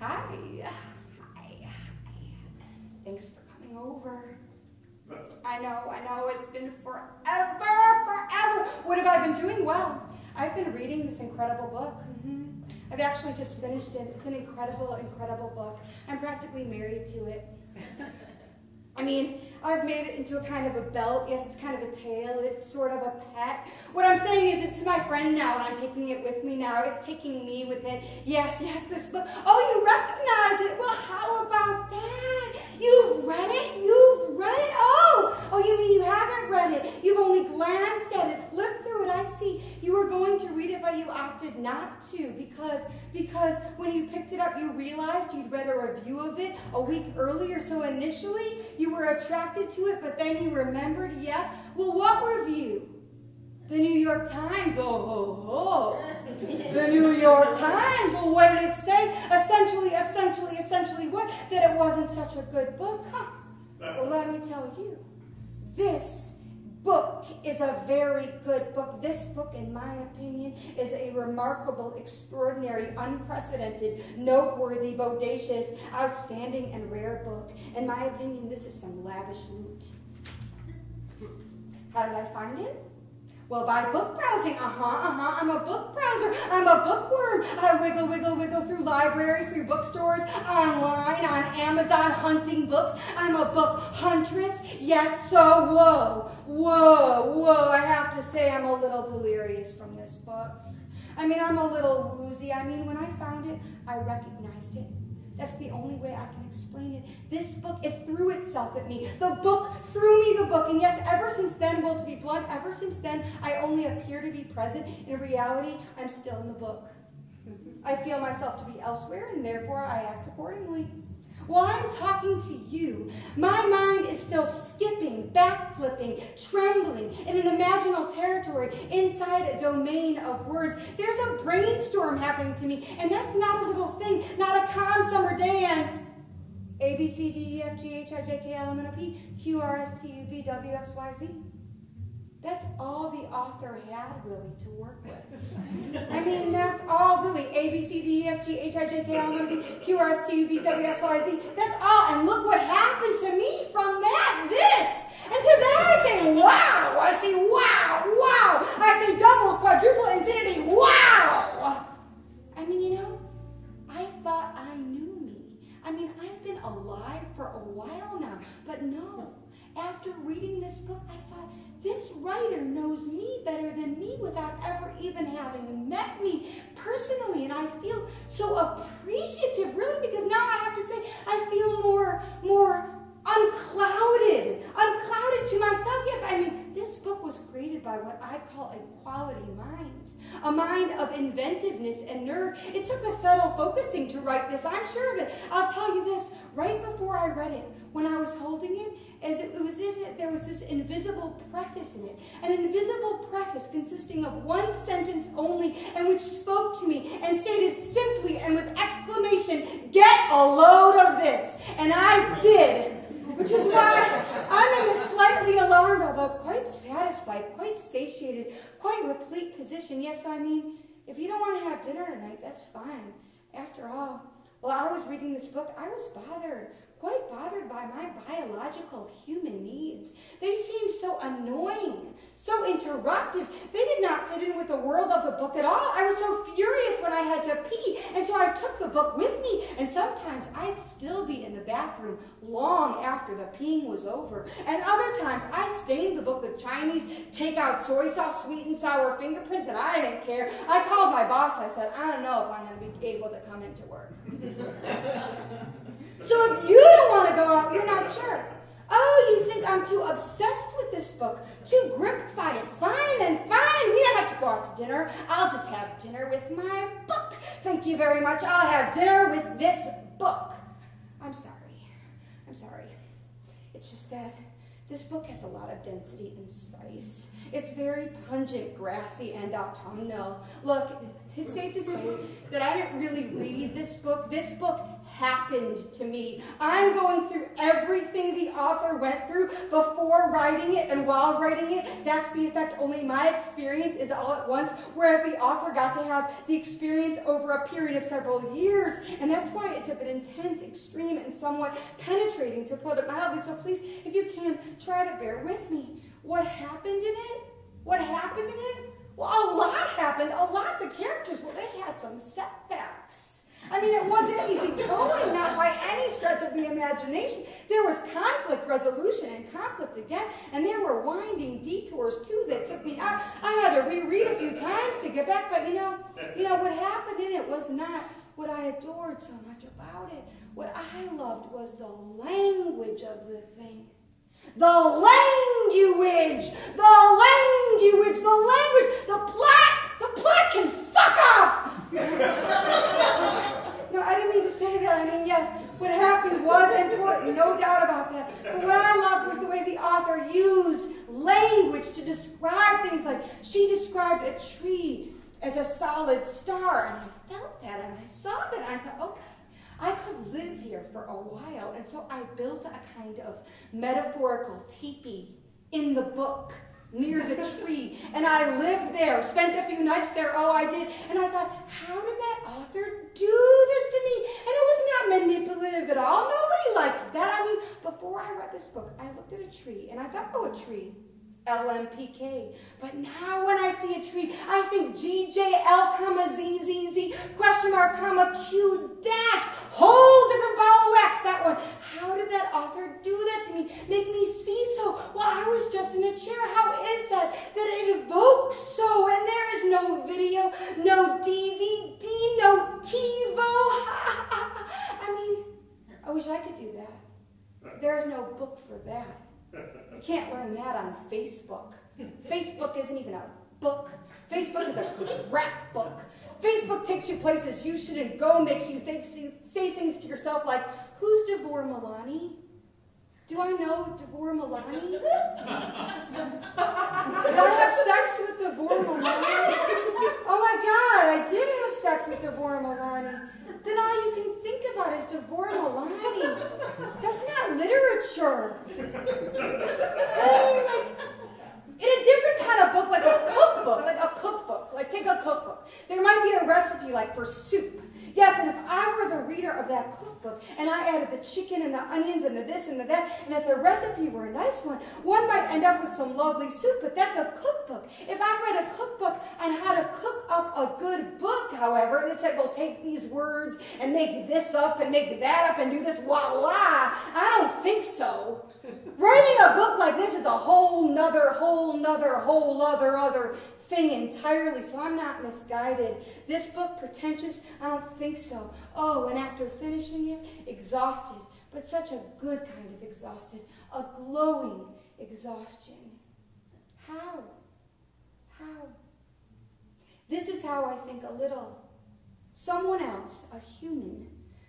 Hi. Hi. Thanks for coming over. I know, it's been forever. What have I been doing? Well, I've been reading this incredible book. I've actually just finished it. It's an incredible book. I'm practically married to it. I mean, I've made it into a kind of a belt. Yes, it's kind of a tail. It's sort of a pet. What I'm saying is it's my friend now, and I'm taking it with me now. It's taking me with it. Yes, this book. Oh, you recognize it. Well, how about that? You've read it? You've read it? Oh, you mean you haven't read it. You've only glanced at it, flipped through it. I see. You were going to read it, but you opted not to because when you picked it up, you realized you'd read a review of it a week earlier. So initially, you were attracted to it, but then you remembered, yes. Well, what review? The New York Times. Oh. The New York Times. Well, what did it say? Essentially what? That it wasn't such a good book. Huh. Well, let me tell you, this book is a very good book. This book, in my opinion, is a remarkable, extraordinary, unprecedented, noteworthy, bodacious, outstanding, and rare book. In my opinion, this is some lavish loot. How did I find it? Well, by book browsing. I'm a book browser. I'm a bookworm. I wiggle through libraries, through bookstores, online, on Amazon, hunting books. I'm a book huntress. Yes, so whoa. I have to say I'm a little delirious from this book. I mean, I'm a little woozy. I mean, when I found it, I recognized it. That's the only way I can explain it. This book, it threw itself at me. The book threw me the book. And yes, ever since then, well, to be blunt, ever since then, I only appear to be present. In reality, I'm still in the book. I feel myself to be elsewhere, and therefore I act accordingly. While I'm talking to you, my mind is still skipping, backflipping, trembling in an imaginal territory inside a domain of words. There's a brainstorm happening to me, and that's not a little thing, not a calm summer day and A, B, C, D, E, F, G, H, I, J, K, L, M, N, O, P, Q, R, S, T, U, V, W, X, Y, Z. That's all the author had, really, to work with. I mean, that's all, really. A, B, C, D, E, F, G, H, I, J, K, L, M, N, O, P, Q, R, S, T, U, V, W, X, Y, Z. That's all. And look what happened to me from that, this. And to that I say, wow. I say, wow. I say, double, quadruple, infinity, wow. I mean, you know, I thought I knew me. I mean, I've been alive for a while now. But no, after reading this book, I thought, this writer knows me better than me without ever even having met me personally. And I feel so appreciative, really, because now I have to say I feel more unclouded to myself. Yes, I mean, this book was created by what I call a quality mind, a mind of inventiveness and nerve. It took a subtle focusing to write this, I'm sure of it. I'll tell you this, right before I read it, when I was holding it, there was this invisible preface in it. An invisible preface consisting of one sentence only, and which spoke to me and stated simply and with exclamation, "Get a load of this." And I did. Which is why I'm in a slightly alarmed, although quite satisfied, quite satiated, quite replete position. Yes, I mean, if you don't want to have dinner tonight, that's fine. After all, while I was reading this book, I was quite bothered by my biological human needs. They seemed so annoying, so interruptive. They did not fit in with the world of the book at all. I was so furious when I had to pee, and so I took the book with me, and sometimes I'd still be in the bathroom long after the peeing was over, and other times I stained the book with Chinese takeout soy sauce, sweet and sour fingerprints, and I didn't care. I called my boss. I said, I don't know if I'm going to be able to come into work. So if you don't want to go out, you're not sure. Oh, you think I'm too obsessed with this book, too gripped by it. Fine, then fine. We don't have to go out to dinner. I'll just have dinner with my book. Thank you very much. I'll have dinner with this book. I'm sorry. It's just that this book has a lot of density and spice. It's very pungent, grassy, and autumnal. Look, it's safe to say that I didn't really read this book. This book happened to me. I'm going through everything the author went through before writing it and while writing it. That's the effect. Only my experience is all at once, whereas the author got to have the experience over a period of several years. And that's why it's a bit intense, extreme, and somewhat penetrating, to put it mildly. So please, if you can, try to bear with me. What happened in it? What happened in it? Well, a lot happened. A lot. The characters, well, they had some setbacks. I mean, it wasn't easy going, not by any stretch of the imagination. There was conflict resolution and conflict again, and there were winding detours, too, that took me out. I had to reread a few times to get back, but you know, what happened in it was not what I adored so much about it. What I loved was the language of the thing. The language, the plot can fuck off. No, I didn't mean to say that. I mean, yes, what happened was important, no doubt about that. But what I loved was the way the author used language to describe things. Like, she described a tree as a solid star, and I felt that, and I saw that, and I thought, okay, I could live here for a while. And so I built a kind of metaphorical teepee in the book near the tree. And I lived there, spent a few nights there. Oh, I did. And I thought, how did that author do this to me? And it was not manipulative at all. Nobody likes that. I mean, before I read this book, I looked at a tree and I thought, oh, a tree. LMPK. But now when I see a tree, I think GJL, ZZZ, question mark, Q dash, whole different ball of wax, that one. How did that author do that to me? Make me see so? Well, I was just in a chair. How is that it evokes so? And there is no video, no DVD, no TiVo. I mean, I wish I could do that. There is no book for that. You can't learn that on Facebook. Facebook isn't even a book. Facebook is a crap book. Facebook takes you places you shouldn't go, makes you say things to yourself like, who's Devor Milani? Do I know Devor Milani? Did I have sex with Devor Milani? Oh my God, I did have sex with Devor Milani. Then all you can think about is Devor Milani. That's not literature. I mean, like, in a different kind of book, like a cookbook, like take a cookbook. There might be a recipe like for soup. Yes, and if I were the reader of that cookbook, and I added the chicken and the onions and the this and the that, and if the recipe were a nice one might end up with some lovely soup, but that's a cookbook. If I read a cookbook on how to cook up a good book, however, and it said, well, take these words and make this up and make that up and do this, voila, I don't think so. Writing a book like this is a whole nother other thing entirely, so I'm not misguided. This book, pretentious? I don't think so. Oh, and after finishing it, exhausted, but such a good kind of exhausted, a glowing exhaustion. How? This is how I think a little. Someone else, a human,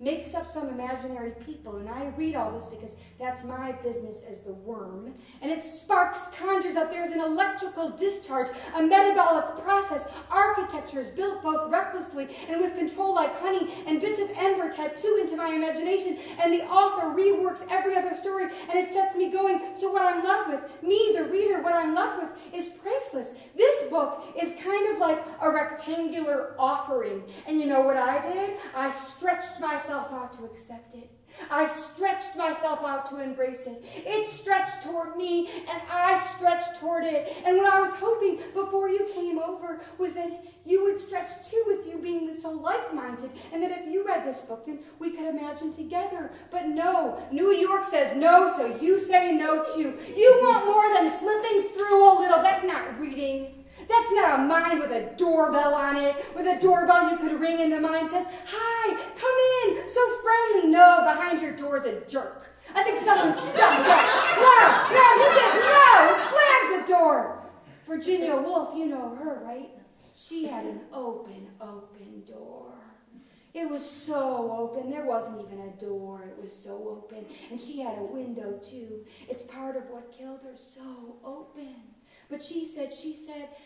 makes up some imaginary people, and I read all this because that's my business as the worm, and it sparks, conjures up, there's an electrical discharge, a metabolic process, architectures built both recklessly and with control like honey, and bits of ember tattoo into my imagination, and the author reworks every other story, and it sets me going, so what I'm left with, me, the reader, what I'm left with is priceless. This book is kind of like a rectangular offering, and you know what I did? I stretched myself out to accept it. I stretched myself out to embrace it. It stretched toward me, and I stretched toward it. And what I was hoping before you came over was that you would stretch too, with you being so like-minded, and that if you read this book, then we could imagine together. But no, New York says no, so you say no too. You want more than flipping through a little. That's not reading. That's not a mind with a doorbell on it, with a doorbell you could ring and the mind says, hi, come in, so friendly. No, behind your door is a jerk. I think someone stuffed that. No, he says no, and slams the door. Virginia Woolf, you know her, right? She had an open door. It was so open, there wasn't even a door, it was so open. And she had a window too. It's part of what killed her, so open. But she said,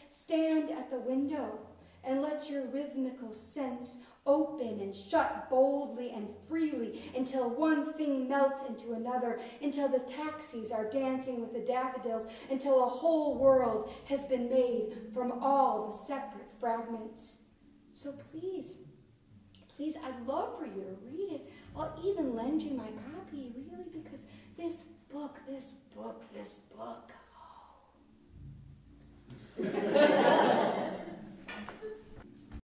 stand at the window. and let your rhythmical sense open and shut boldly and freely until one thing melts into another, until the taxis are dancing with the daffodils, until a whole world has been made from all the separate fragments. So please, please, I'd love for you to read it. I'll even lend you my copy, really, because this book